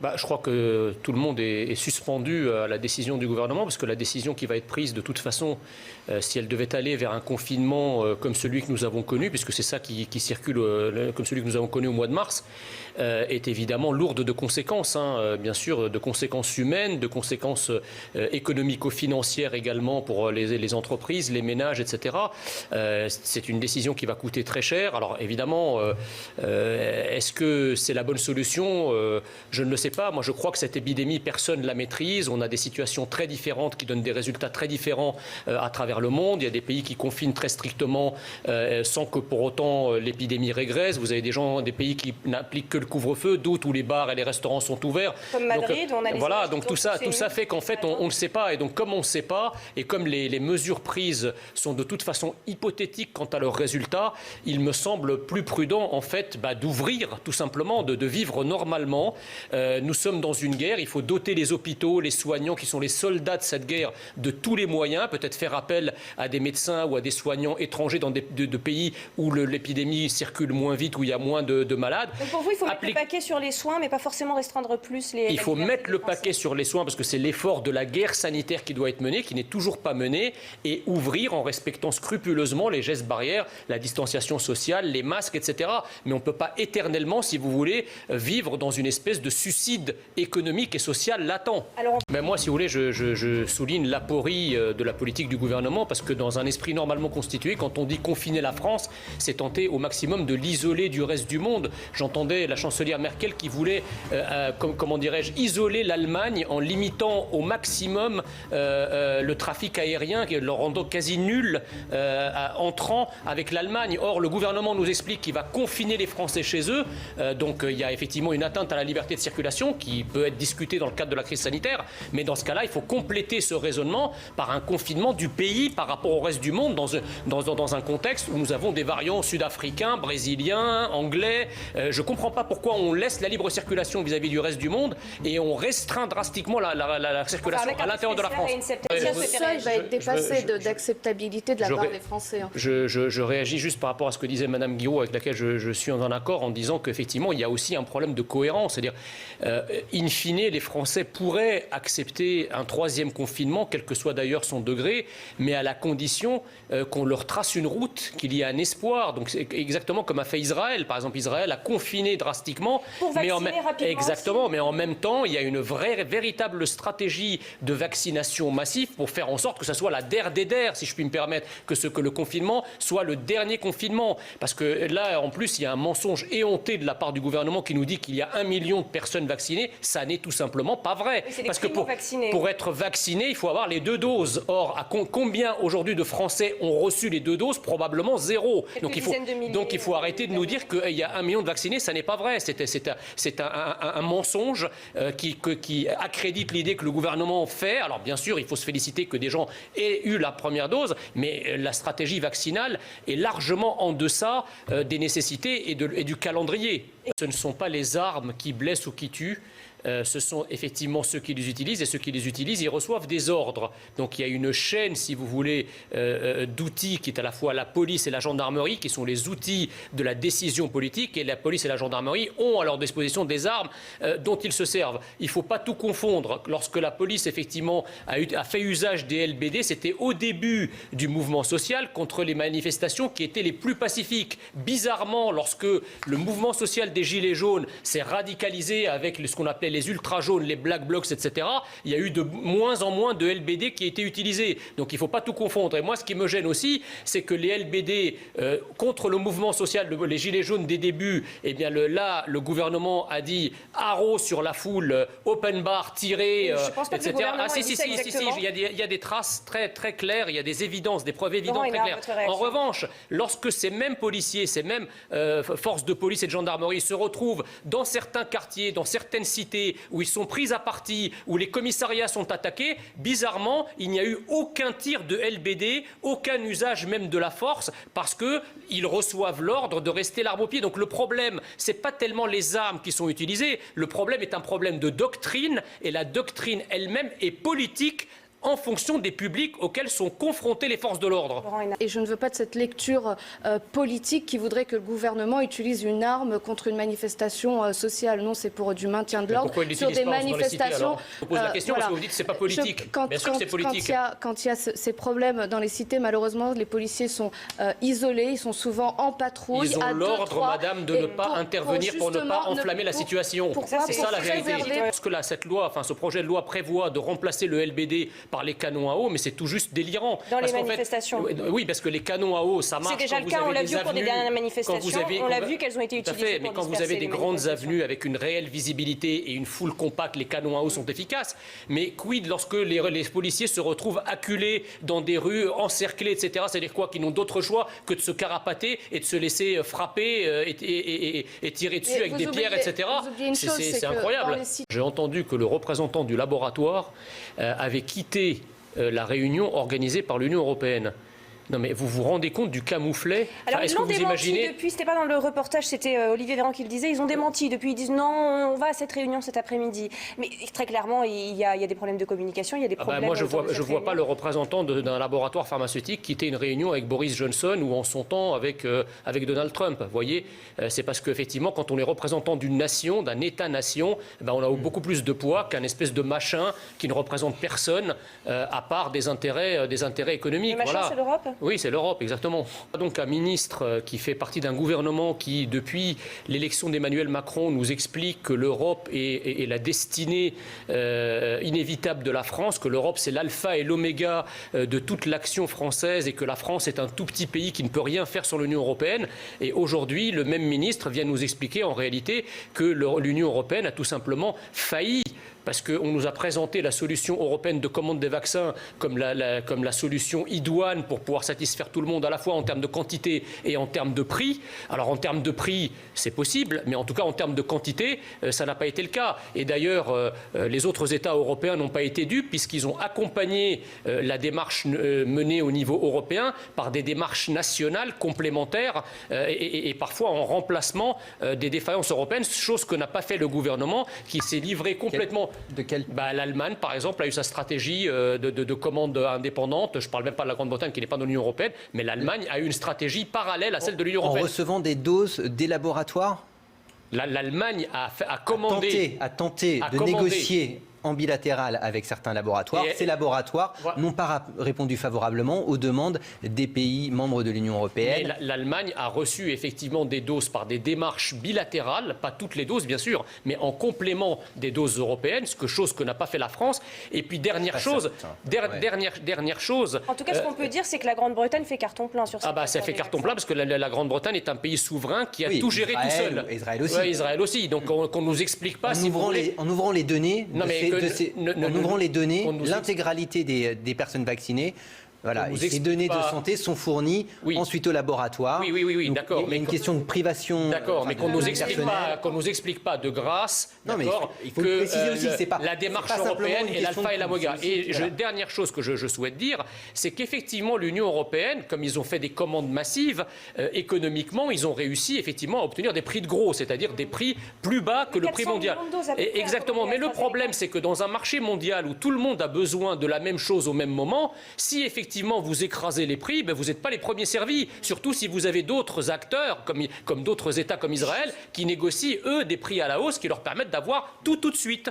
Je crois que tout le monde est suspendu à la décision du gouvernement, parce que la décision qui va être prise de toute façon, si elle devait aller vers un confinement comme celui que nous avons connu, puisque c'est ça qui circule comme celui que nous avons connu au mois de mars, est évidemment lourde de conséquences, bien sûr, de conséquences humaines, de conséquences économico-financières également pour les entreprises, les ménages, etc. C'est une décision qui va coûter très cher. Alors évidemment, est-ce que c'est la bonne solution? Je ne le sais pas. Moi, je crois que cette épidémie, personne ne la maîtrise. On a des situations très différentes qui donnent des résultats très différents à travers le monde. Il y a des pays qui confinent très strictement sans que pour autant l'épidémie régresse. Vous avez des pays qui n'appliquent que le couvre-feu, d'autres où les bars et les restaurants sont ouverts. Comme Madrid, on a les voilà, donc tout ça fait qu'en fait, on ne sait pas. Et donc, comme on ne sait pas, et comme les mesures prises sont de toute façon hypothétiques quant à leurs résultats, il me semble plus prudent, en fait, d'ouvrir, tout simplement, de vivre normalement. Nous sommes dans une guerre, il faut doter les hôpitaux, les soignants qui sont les soldats de cette guerre de tous les moyens, peut-être faire appel à des médecins ou à des soignants étrangers dans de pays où l'épidémie circule moins vite, où il y a moins de malades. Donc pour vous, il faut mettre le paquet sur les soins, mais pas forcément restreindre plus les... Il faut mettre le paquet sur les soins, parce que c'est l'effort de la guerre sanitaire qui doit être mené, qui n'est toujours pas mené, et ouvrir en respectant scrupuleusement les gestes barrières, la distanciation sociale, les masques, etc. Mais on ne peut pas éternellement, si vous voulez, vivre dans une espèce de suicide économique et social latent. Moi, si vous voulez, je souligne l'aporie de la politique du gouvernement, parce que dans un esprit normalement constitué, quand on dit confiner la France, c'est tenter au maximum de l'isoler du reste du monde. J'entendais la chancelière Merkel qui voulait, comment dirais-je, isoler l'Allemagne en limitant au maximum le trafic aérien, le rendant quasi nul entrant avec l'Allemagne. Or, le gouvernement nous explique qu'il va confiner les Français chez eux. Donc, il y a effectivement une atteinte à la liberté de circulation qui peut être discutée dans le cadre de la crise sanitaire. Mais dans ce cas-là, il faut compléter ce raisonnement par un confinement du pays par rapport au reste du monde dans un contexte où nous avons des variants sud-africains, brésiliens, anglais. Je ne comprends pas pourquoi on laisse la libre circulation vis-à-vis du reste du monde et on restreint drastiquement la circulation à l'intérieur de la France. Le seuil va être dépassé d'acceptabilité de la part des Français. Je réagis juste par rapport à ce que disait Mme Guiraud, avec laquelle je suis en accord, en disant qu'effectivement, il y a aussi un problème de cohérence. C'est-à-dire, in fine, les Français pourraient accepter un troisième confinement, quel que soit d'ailleurs son degré, mais à la condition qu'on leur trace une route, qu'il y ait un espoir. Donc c'est exactement comme a fait Israël. Par exemple, Israël a confiné drastiquement. Pour vacciner rapidement. Exactement, aussi. Mais en même temps, il y a une véritable stratégie de vaccination massive pour faire en sorte que ce soit la der des der, si je puis me permettre, que le confinement soit le dernier confinement. Parce que là, en plus, il y a un mensonge éhonté de la part du gouvernement qui nous dit qu'il y a 1 million de personnes vaccinées. Ça n'est tout simplement pas vrai. Parce que pour être vacciné, il faut avoir les 2 doses. Or, combien aujourd'hui de Français ont reçu les 2 doses? Probablement 0. Donc il faut arrêter de nous dire qu'il y a 1 million de vaccinés. Ça n'est pas vrai. C'est un mensonge qui accrédite l'idée que le gouvernement fait. Alors bien sûr, il faut se féliciter que des gens aient eu la première dose, mais la stratégie vaccinale est largement en deçà des nécessités et du calendrier. Ce ne sont pas les armes qui blessent ou qui tuent. Ce sont effectivement ceux qui les utilisent, et ceux qui les utilisent, ils reçoivent des ordres. Donc il y a une chaîne, si vous voulez, d'outils qui est à la fois la police et la gendarmerie, qui sont les outils de la décision politique, et la police et la gendarmerie ont à leur disposition des armes dont ils se servent. Il ne faut pas tout confondre. Lorsque la police, effectivement, a fait usage des LBD, c'était au début du mouvement social contre les manifestations qui étaient les plus pacifiques. Bizarrement, lorsque le mouvement social des Gilets jaunes s'est radicalisé avec ce qu'on appelait les ultra-jaunes, les black blocs, etc., il y a eu de moins en moins de LBD qui étaient utilisés. Donc il ne faut pas tout confondre. Et moi, ce qui me gêne aussi, c'est que les LBD, contre le mouvement social, les Gilets jaunes des débuts, eh bien là, le gouvernement a dit haro sur la foule, open bar, tiré, etc. Il y a des traces très, très claires, il y a des évidences, des preuves évidentes très claires. En revanche, lorsque ces mêmes policiers, ces mêmes forces de police et de gendarmerie se retrouvent dans certains quartiers, dans certaines cités, où ils sont pris à partie, où les commissariats sont attaqués, bizarrement, il n'y a eu aucun tir de LBD, aucun usage même de la force, parce qu'ils reçoivent l'ordre de rester l'arme au pied. Donc le problème, ce n'est pas tellement les armes qui sont utilisées, le problème est un problème de doctrine, et la doctrine elle-même est politique en fonction des publics auxquels sont confrontés les forces de l'ordre. Et je ne veux pas de cette lecture politique qui voudrait que le gouvernement utilise une arme contre une manifestation sociale. Non, c'est pour du maintien de l'ordre. Sur des manifestations. Je pose la question parce que vous dites que ce n'est pas politique. Bien sûr que c'est politique. Quand il y a ces problèmes dans les cités, malheureusement, les policiers sont isolés, ils sont souvent en patrouille. Ils ont l'ordre, madame, de ne pas intervenir pour ne pas enflammer la situation. C'est ça la vérité. Parce que là, cette loi, ce projet de loi prévoit de remplacer le LBD par les canons à eau, mais c'est tout juste délirant. Dans les manifestations. Oui, parce que les canons à eau, ça marche. C'est déjà le cas, on l'a vu pour des dernières manifestations. On l'a vu qu'elles ont été utilisées. Mais quand vous avez des grandes avenues avec une réelle visibilité et une foule compacte, les canons à eau sont efficaces. Mais quid lorsque les policiers se retrouvent acculés dans des rues, encerclés, etc. C'est-à-dire quoi? Qu'ils n'ont d'autre choix que de se carapater et de se laisser frapper et tirer dessus avec des pierres, etc. C'est incroyable. J'ai entendu que le représentant du laboratoire avait quitté la réunion organisée par l'Union européenne. Non mais vous vous rendez compte du camouflet? Alors ils l'ont démenti depuis, c'était pas dans le reportage, c'était Olivier Véran qui le disait, ils ont démenti depuis, ils disent non, on va à cette réunion cet après-midi. Mais très clairement, il y a des problèmes de communication, il y a des problèmes... Moi je vois pas le représentant d'un laboratoire pharmaceutique quitter une réunion avec Boris Johnson ou en son temps avec Donald Trump. Vous voyez, c'est parce qu'effectivement quand on est représentant d'une nation, d'un État-nation, on a beaucoup plus de poids qu'un espèce de machin qui ne représente personne à part des intérêts économiques. Le machin, c'est l'Europe? Oui, c'est l'Europe, exactement. Donc un ministre qui fait partie d'un gouvernement qui, depuis l'élection d'Emmanuel Macron, nous explique que l'Europe est la destinée inévitable de la France, que l'Europe c'est l'alpha et l'oméga de toute l'action française et que la France est un tout petit pays qui ne peut rien faire sur l'Union européenne. Et aujourd'hui, le même ministre vient nous expliquer en réalité que l'Union européenne a tout simplement failli. Parce qu'on nous a présenté la solution européenne de commande des vaccins comme la solution idoine pour pouvoir satisfaire tout le monde, à la fois en termes de quantité et en termes de prix. Alors en termes de prix, c'est possible, mais en tout cas en termes de quantité, ça n'a pas été le cas. Et d'ailleurs, les autres États européens n'ont pas été dupes puisqu'ils ont accompagné la démarche menée au niveau européen par des démarches nationales complémentaires et parfois en remplacement des défaillances européennes, chose que n'a pas fait le gouvernement qui s'est livré complètement... L'Allemagne, par exemple, a eu sa stratégie de commande indépendante. Je ne parle même pas de la Grande-Bretagne qui n'est pas dans l'Union européenne, mais l'Allemagne a eu une stratégie parallèle à celle de l'Union européenne. En recevant des doses des laboratoires? L'Allemagne a tenté de négocier en bilatéral avec certains laboratoires. Ces laboratoires n'ont pas répondu favorablement aux demandes des pays membres de l'Union européenne. L'Allemagne a reçu effectivement des doses par des démarches bilatérales, pas toutes les doses bien sûr, mais en complément des doses européennes, chose que n'a pas fait la France. Et puis dernière chose... En tout cas, ce qu'on peut dire, c'est que la Grande-Bretagne fait carton plein sur ça. Ça fait carton plein parce que la Grande-Bretagne est un pays souverain qui a tout géré tout seul. Israël aussi. Israël aussi. Donc qu'on ne nous explique pas... En ouvrant les données... En ouvrant les données, l'intégralité des personnes vaccinées, voilà, et ces données de santé sont fournies ensuite au laboratoire. Oui, d'accord. Il y a une question de privation. D'accord, mais qu'on nous explique pas de grâce. Non, mais il faut que préciser aussi, c'est pas la démarche européenne est l'alpha et l'oméga. Et dernière chose que je souhaite dire, c'est qu'effectivement l'Union européenne, comme ils ont fait des commandes massives, économiquement, ils ont réussi effectivement à obtenir des prix de gros, c'est-à-dire des prix plus bas que le prix mondial. Exactement. Mais le problème, c'est que dans un marché mondial où tout le monde a besoin de la même chose au même moment, si effectivement vous écrasez les prix, vous n'êtes pas les premiers servis. Surtout si vous avez d'autres acteurs, comme d'autres États comme Israël, qui négocient, eux, des prix à la hausse qui leur permettent d'avoir tout de suite.